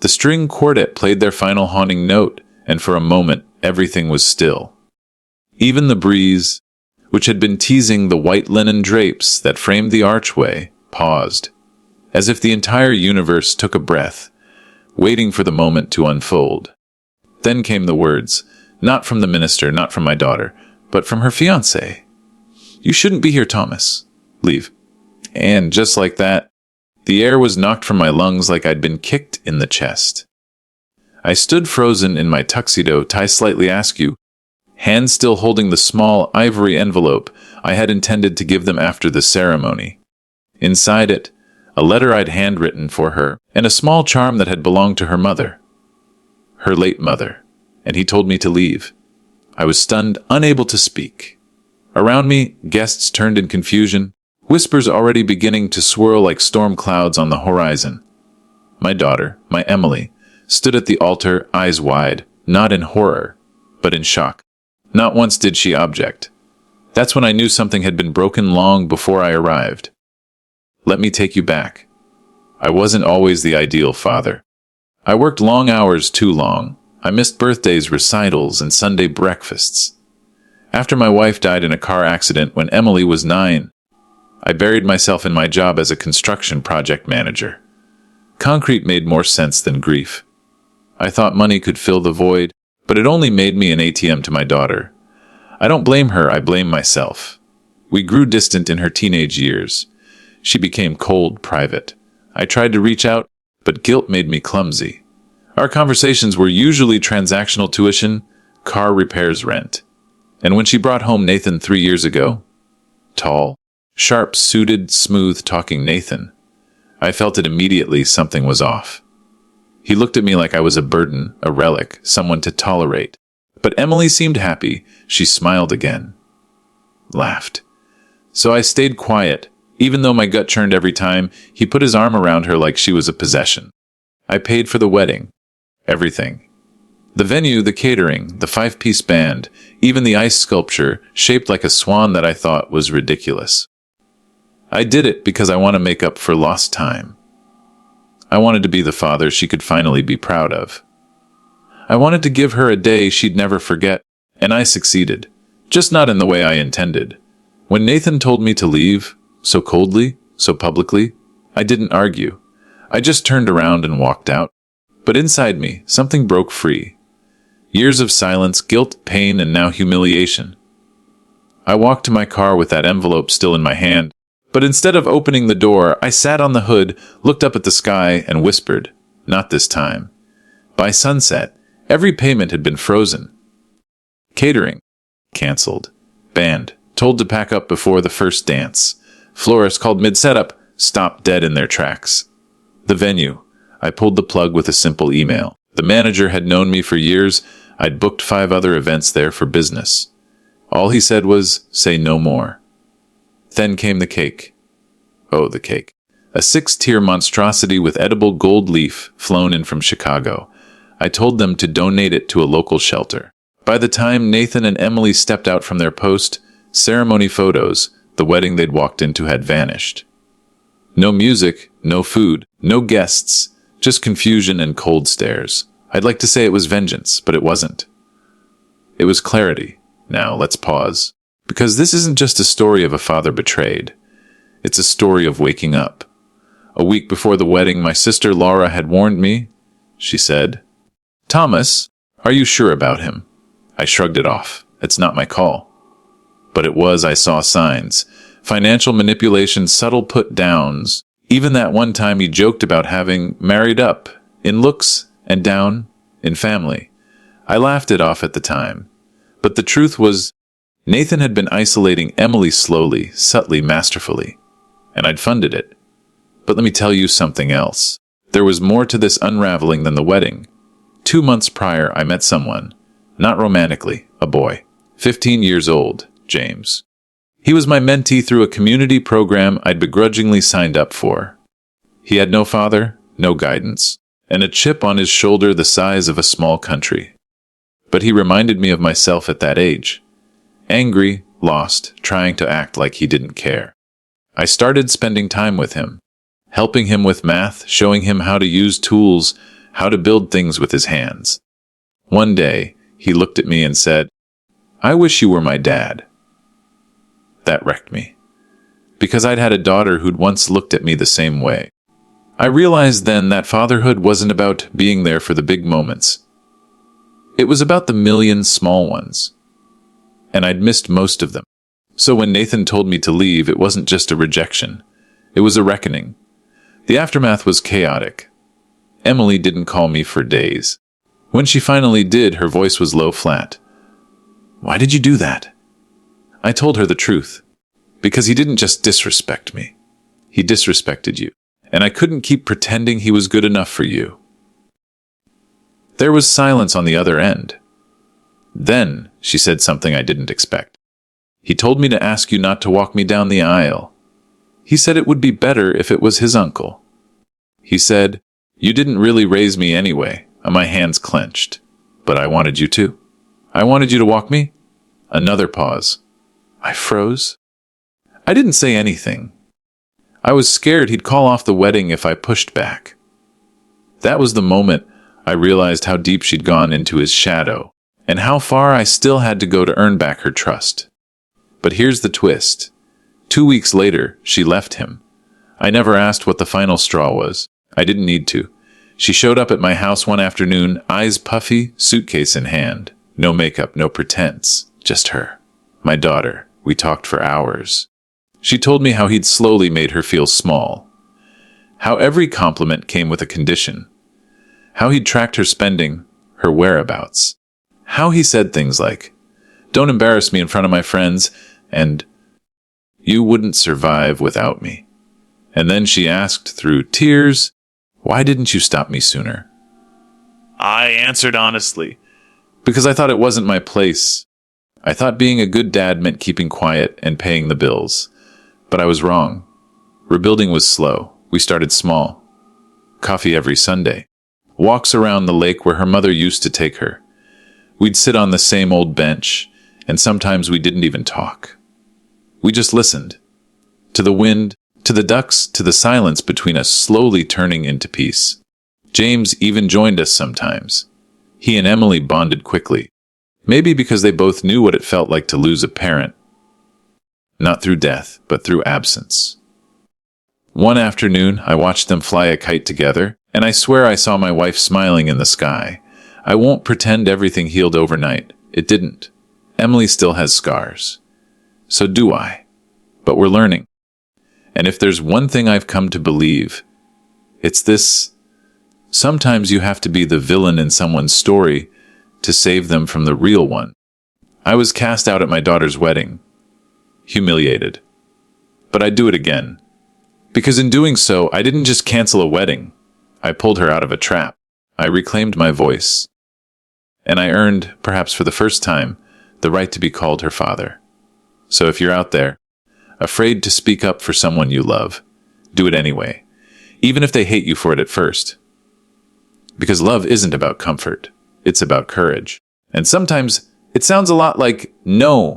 The string quartet played their final haunting note, and for a moment everything was still. Even the breeze, which had been teasing the white linen drapes that framed the archway, paused, as if the entire universe took a breath, waiting for the moment to unfold. Then came the words, not from the minister, not from my daughter, but from her fiancé. "You shouldn't be here, Thomas. Leave." And just like that, the air was knocked from my lungs like I'd been kicked in the chest. I stood frozen in my tuxedo, tie slightly askew, hands still holding the small ivory envelope I had intended to give them after the ceremony. Inside it, a letter I'd handwritten for her, and a small charm that had belonged to her mother. Her late mother. And he told me to leave. I was stunned, unable to speak. Around me, guests turned in confusion, whispers already beginning to swirl like storm clouds on the horizon. My daughter, my Emily, stood at the altar, eyes wide, not in horror, but in shock. Not once did she object. That's when I knew something had been broken long before I arrived. Let me take you back. I wasn't always the ideal father. I worked long hours, too long. I missed birthdays, recitals, and Sunday breakfasts. After my wife died in a car accident when Emily was 9, I buried myself in my job as a construction project manager. Concrete made more sense than grief. I thought money could fill the void, but it only made me an ATM to my daughter. I don't blame her, I blame myself. We grew distant in her teenage years. She became cold, private. I tried to reach out, but guilt made me clumsy. Our conversations were usually transactional: tuition, car repairs, rent. And when she brought home Nathan 3 years ago, tall, sharp-suited, smooth-talking Nathan, I felt it immediately. Something was off. He looked at me like I was a burden, a relic, someone to tolerate. But Emily seemed happy. She smiled again. Laughed. So I stayed quiet, even though my gut churned every time he put his arm around her like she was a possession. I paid for the wedding. Everything. The venue, the catering, the 5-piece band, even the ice sculpture shaped like a swan that I thought was ridiculous. I did it because I want to make up for lost time. I wanted to be the father she could finally be proud of. I wanted to give her a day she'd never forget, and I succeeded, just not in the way I intended. When Nathan told me to leave, so coldly, so publicly, I didn't argue. I just turned around and walked out. But inside me, something broke free. Years of silence, guilt, pain, and now humiliation. I walked to my car with that envelope still in my hand, but instead of opening the door, I sat on the hood, looked up at the sky, and whispered, "Not this time." By sunset, every payment had been frozen. Catering, canceled. Band, told to pack up before the first dance. Florist called mid-setup, stopped dead in their tracks. The venue, I pulled the plug with a simple email. The manager had known me for years. I'd booked 5 other events there for business. All he said was, "Say no more." Then came the cake. Oh, the cake. A 6-tier monstrosity with edible gold leaf flown in from Chicago. I told them to donate it to a local shelter. By the time Nathan and Emily stepped out from their post-ceremony photos, the wedding they'd walked into had vanished. No music, no food, no guests, just confusion and cold stares. I'd like to say it was vengeance, but it wasn't. It was clarity. Now, let's pause. Because this isn't just a story of a father betrayed. It's a story of waking up. A week before the wedding, my sister Laura had warned me. She said, "Thomas, are you sure about him?" I shrugged it off. It's not my call. But it was. I saw signs. Financial manipulation, subtle put-downs. Even that one time he joked about having married up, in looks and down, in family. I laughed it off at the time. But the truth was, Nathan had been isolating Emily slowly, subtly, masterfully. And I'd funded it. But let me tell you something else. There was more to this unraveling than the wedding. 2 months prior, I met someone. Not romantically, a boy. 15 years old, James. He was my mentee through a community program I'd begrudgingly signed up for. He had no father, no guidance, and a chip on his shoulder the size of a small country. But he reminded me of myself at that age. Angry, lost, trying to act like he didn't care. I started spending time with him, helping him with math, showing him how to use tools, how to build things with his hands. One day, he looked at me and said, "I wish you were my dad." That wrecked me, because I'd had a daughter who'd once looked at me the same way. I realized then that fatherhood wasn't about being there for the big moments. It was about the million small ones. And I'd missed most of them. So when Nathan told me to leave, it wasn't just a rejection. It was a reckoning. The aftermath was chaotic. Emily didn't call me for days. When she finally did, her voice was low flat. "Why did you do that?" I told her the truth. Because he didn't just disrespect me. He disrespected you. And I couldn't keep pretending he was good enough for you. There was silence on the other end. Then she said something I didn't expect. "He told me to ask you not to walk me down the aisle. He said it would be better if it was his uncle. He said, 'You didn't really raise me anyway,'" my hands clenched. "But I wanted you to. I wanted you to walk me." Another pause. I froze. I didn't say anything. I was scared he'd call off the wedding if I pushed back. That was the moment I realized how deep she'd gone into his shadow, and how far I still had to go to earn back her trust. But here's the twist. 2 weeks later, she left him. I never asked what the final straw was. I didn't need to. She showed up at my house one afternoon, eyes puffy, suitcase in hand. No makeup, no pretense. Just her. My daughter. We talked for hours. She told me how he'd slowly made her feel small. How every compliment came with a condition. How he'd tracked her spending, her whereabouts. How he said things like, "Don't embarrass me in front of my friends," and "You wouldn't survive without me." And then she asked through tears, "Why didn't you stop me sooner?" I answered honestly, because I thought it wasn't my place. I thought being a good dad meant keeping quiet and paying the bills. But I was wrong. Rebuilding was slow. We started small. Coffee every Sunday. Walks around the lake where her mother used to take her. We'd sit on the same old bench, and sometimes we didn't even talk. We just listened. To the wind, to the ducks, to the silence between us slowly turning into peace. James even joined us sometimes. He and Emily bonded quickly. Maybe because they both knew what it felt like to lose a parent. Not through death, but through absence. One afternoon, I watched them fly a kite together, and I swear I saw my wife smiling in the sky. I won't pretend everything healed overnight. It didn't. Emily still has scars. So do I. But we're learning. And if there's one thing I've come to believe, it's this. Sometimes you have to be the villain in someone's story to save them from the real one. I was cast out at my daughter's wedding. Humiliated. But I'd do it again. Because in doing so, I didn't just cancel a wedding. I pulled her out of a trap. I reclaimed my voice. And I earned, perhaps for the first time, the right to be called her father. So if you're out there, afraid to speak up for someone you love, do it anyway, even if they hate you for it at first. Because love isn't about comfort. It's about courage. And sometimes it sounds a lot like no.